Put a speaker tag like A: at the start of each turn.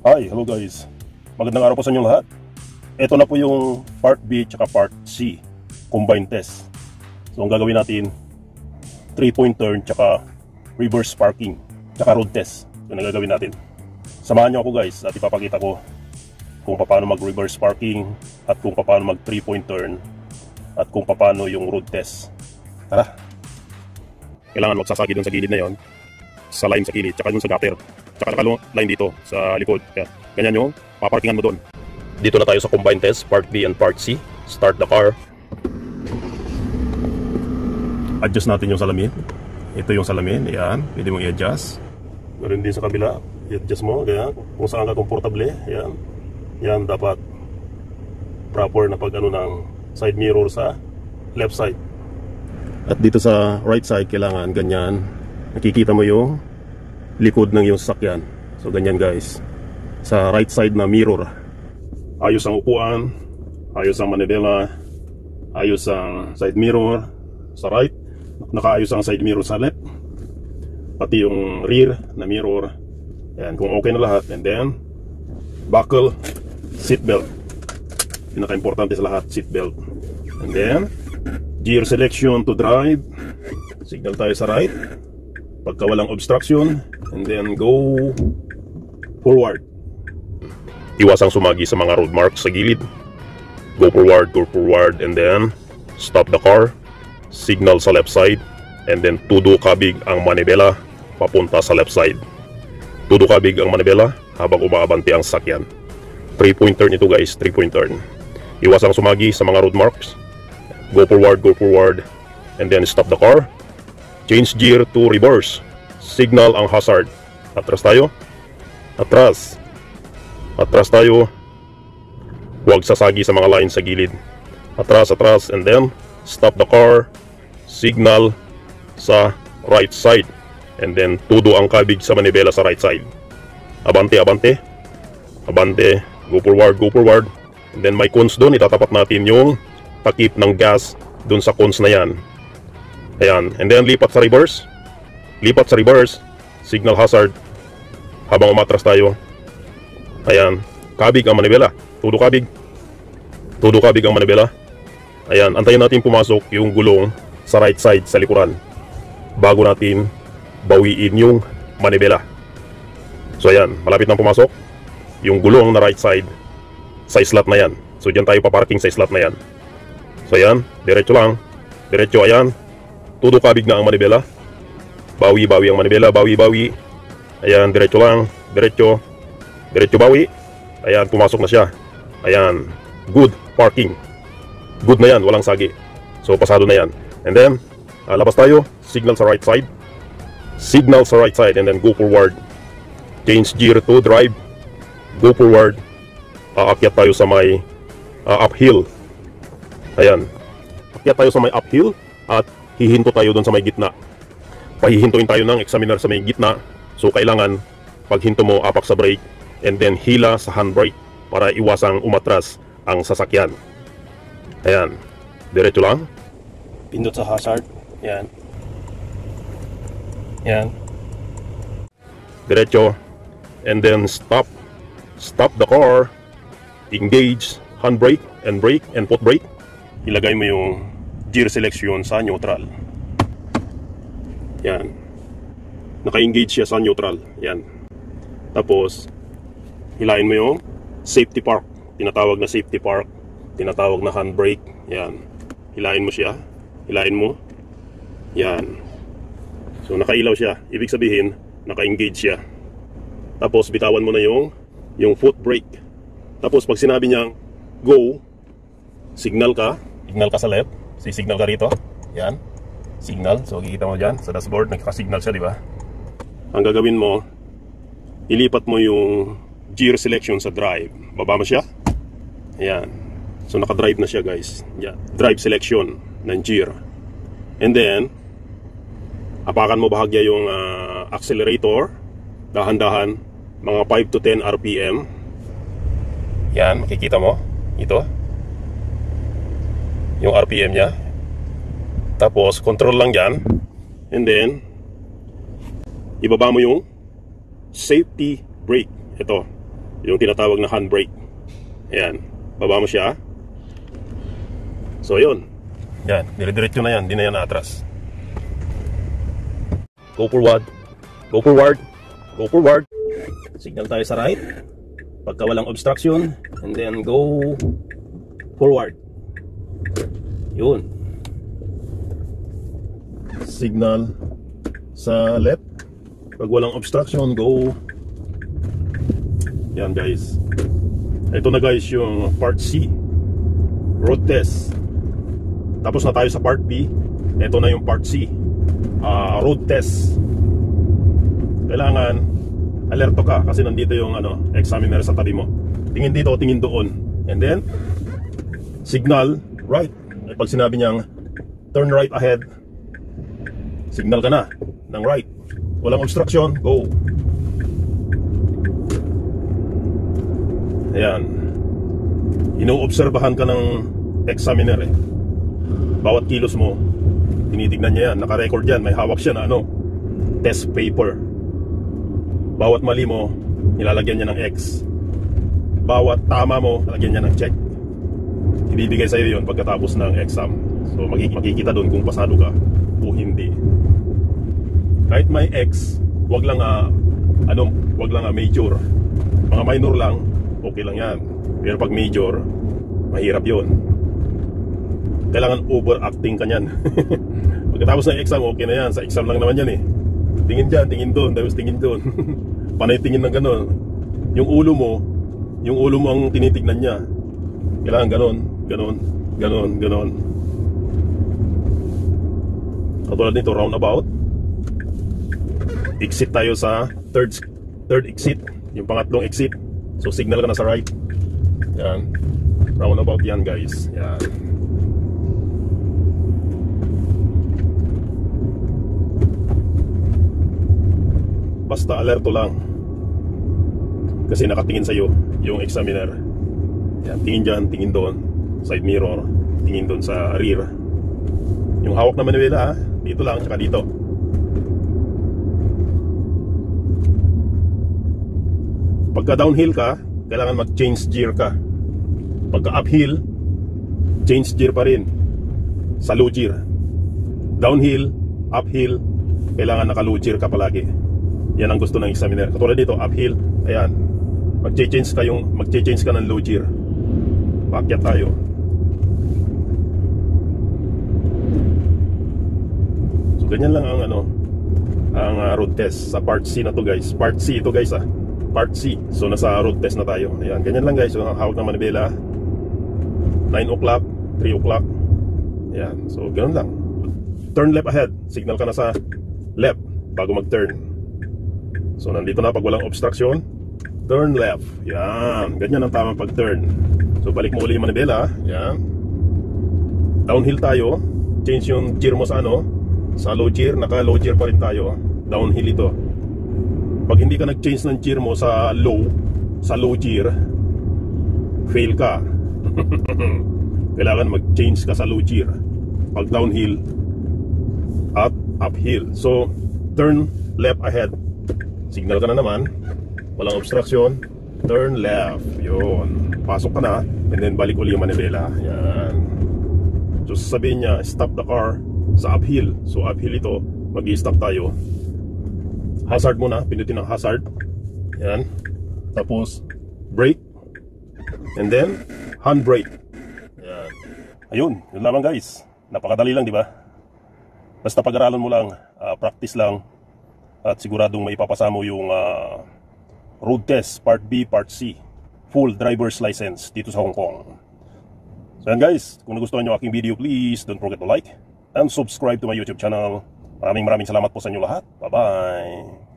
A: Hi, hello guys. Magandang araw po sa inyong lahat. Ito na po yung part B at part C combined test. So ang gagawin natin 3-point turn tsaka reverse parking tsaka road test. Yun ang gagawin natin. Samahan nyo ako guys at ipapakita ko kung paano mag reverse parking at kung paano mag 3-point turn at kung paano yung road test. Tara. Kailangan magsasagi dun sa gilid na yon, sa line sa gilid tsaka dun sa gutter, tsaka nakalong line dito sa likod. Kaya ganyan yung paparkingan mo doon. Dito na tayo sa combined test, part B and part C. Start the car. Adjust natin yung salamin. Ito yung salamin, yan. Pwede mong i-adjust. Meron din sa kabila, i-adjust mo, ganyan. Kung saan ka komportable, yan. Yan, dapat proper na pag ano ng side mirror sa left side. At dito sa right side, kailangan ganyan. Nakikita mo yung likod ng yung sasakyan. So ganyan guys, sa right side na mirror. Ayos ang upuan, ayos ang manibela, ayos ang side mirror sa right, nakaayos ang side mirror sa left, pati yung rear na mirror. Yan, kung okay na lahat. And then buckle, seat belt, pinaka-importante sa lahat, seat belt. And then gear selection to drive, signal tayo sa right pagka walang obstruction, and then go forward. Iwasang sumagi sa mga road marks sa gilid. Go forward, and then stop the car, signal sa left side, and then tudo kabig ang manibela papunta sa left side. Tudo kabig ang manibela habang umaabante ang sasakyan. 3-point turn ito guys, 3-point turn. Iwasang sumagi sa mga road marks. Go forward, and then stop the car. Change gear to reverse. Signal ang hazard. Atras tayo. Atras. Atras tayo. Huwag sasagi sa mga line sa gilid. Atras, and then stop the car. Signal sa right side. And then tudo ang kabig sa manibela sa right side. Abante. Abante. Go forward. And then may cones doon. Itatapat natin yung takip ng gas doon sa cones na yan. Ayan. And then lipat sa reverse. Signal hazard habang umatras tayo. Ayan. Kabig ang manibela. Tudo kabig ang manibela. Ayan. Antayin natin pumasok yung gulong sa right side sa likuran bago natin bawiin yung manibela. So ayan. Malapit nang pumasok yung gulong na right side sa slot na yan. So dyan tayo paparking sa slot na yan. So ayan. Diretso lang. Diretso. Ayan. Tudo kabig na ang manibela. Bawi ang manibela. Bawi. Ayan. Diretso lang. Diretso bawi. Ayan. Pumasok na siya. Ayan. Good parking. Good na yan. Walang sagi. So pasado na yan. And then labas tayo. Signal sa right side. And then go forward. Change gear to drive. Go forward. Aakyat tayo sa may uphill. Ayan. Akyat tayo sa may uphill. At hihinto tayo doon sa may gitna. Pahihintuin tayo ng examiner sa may gitna. So kailangan paghinto mo, apak sa brake, and then hila sa handbrake para iwasang umatras ang sasakyan. Ayan. Diretso lang. Pindot sa hazard. Ayan. Diretso. And then stop the car. Engage handbrake and brake and foot brake. Ilagay mo yung gear selection sa neutral. Yan. Naka-engage siya sa neutral. Yan. Tapos hilain mo yung safety park. Tinatawag na safety park. Tinatawag na handbrake. Yan. Hilain mo siya. Hilain mo. Yan. So nakailaw siya. Ibig sabihin naka-engage siya. Tapos bitawan mo na yung foot brake. Tapos pag sinabi niyang go, signal ka sa left. Signal ka rito. Yan. Signal. So, kikita mo dyan sa dashboard. Nagkaka-signal siya, di ba? Ang gagawin mo, ilipat mo yung gear selection sa drive. Baba mo siya. Ayan. So, naka-drive na siya, guys. Yan. Drive selection ng gear. And then, apakan mo bahagya yung accelerator. Dahan-dahan. Mga 5 to 10 RPM. Yan. Makikita mo. Ito. Yung RPM niya. Tapos control lang yan. And then ibaba mo yung safety brake. Ito. Yung tinatawag na handbrake. Ayan, baba mo siya. So yun, yan, dire-diretso na yan, di na yan atras. Go forward, go forward, go forward. Signal tayo sa right pagka walang obstruction, and then go forward. Yun. Signal sa left pag walang obstruction, go. Yan guys. Ito na guys yung part C, road test. Tapos na tayo sa part B. Ito na yung part C, road test. Kailangan alerto ka kasi nandito yung examiner sa tabi mo. Tingin dito, tingin doon. And then signal right. Pag sinabi niyang turn right ahead, signal ka na ng right. Walang obstruction, go. Ayan. Inoobserbahan ka ng examiner eh. Bawat kilos mo, tinitignan niya yan. Naka-record yan, may hawak siya na test paper. Bawat mali mo, nilalagyan niya ng X. Bawat tama mo, lalagyan niya ng check. Ibibigay sa'yo yun pagkatapos ng exam. So makikita doon kung pasado ka o hindi. Kahit may X, wag lang major. Mga minor lang, okay lang yan. Pero pag major, mahirap yun. Kailangan overacting ka niyan. Pagkatapos ng exam, okay na yan. Sa exam lang naman yan eh. Tingin dyan, tingin doon, tapos tingin doon. Panay tingin ng gano'n. Yung ulo mo ang tinitignan niya. Kailangan gano'n, gano'n, gano'n, gano'n. Katulad nito, roundabout. Exit tayo sa third exit. Yung pangatlong exit. So signal ka na sa right. Yan. Roundabout yan guys. Yan. Basta alerto lang. Kasi nakatingin sa'yo yung examiner. Yan, tingin dyan, tingin doon. Side mirror, tingin doon sa rear. Yung hawak na manuela, dito lang, tsaka dito. Pagka downhill ka, kailangan mag-change gear ka. Pagka uphill, change gear pa rin. Sa low gear. Downhill, uphill, kailangan naka-low gear ka palagi. Yan ang gusto ng examiner. Katulad dito, uphill, ayan. Mag-change ka ng low gear. Paakyat tayo. So ganyan lang ang ang road test sa part C na to guys. Part C ito guys Part C. So nasa road test na tayo. Ayan, ganyan lang guys. So ang hawak ng manibela 9 o'clock, 3 o'clock. Ayan, so ganun lang. Turn left ahead. Signal ka na sa left bago mag-turn. So nandito na pag walang obstruction, turn left. Yan, ganyan ang tamang pag-turn. So balik mo uli yung manibela. Yan. Downhill tayo. Change yung gear mo sa sa low gear. Naka low gear pa rin tayo. Downhill ito. Pag hindi ka nag-change ng gear mo sa low gear, fail ka. Kailangan mag-change ka sa low gear. Pag downhill at uphill. So turn left ahead. Signal ka na naman. Walang obstruction. Turn left. Yun. Pasok ka na. And then balik uli yung manibela. Yan. So sabihin niya, stop the car sa uphill. So uphill ito. Mag-i-stop tayo. Hazard muna. Pindutin ang hazard. Yan. Tapos brake. And then handbrake. Yan. Ayun. Yun lamang guys. Napakadali lang, di ba? Basta pag-aralan mo lang. Practice lang. At siguradong maipapasa mo yung road test, part B, part C. Full driver's license dito sa Hong Kong. So yan guys, kung nagustuhan nyo aking video, please don't forget to like and subscribe to my YouTube channel. Maraming salamat po sa inyo lahat. Bye-bye!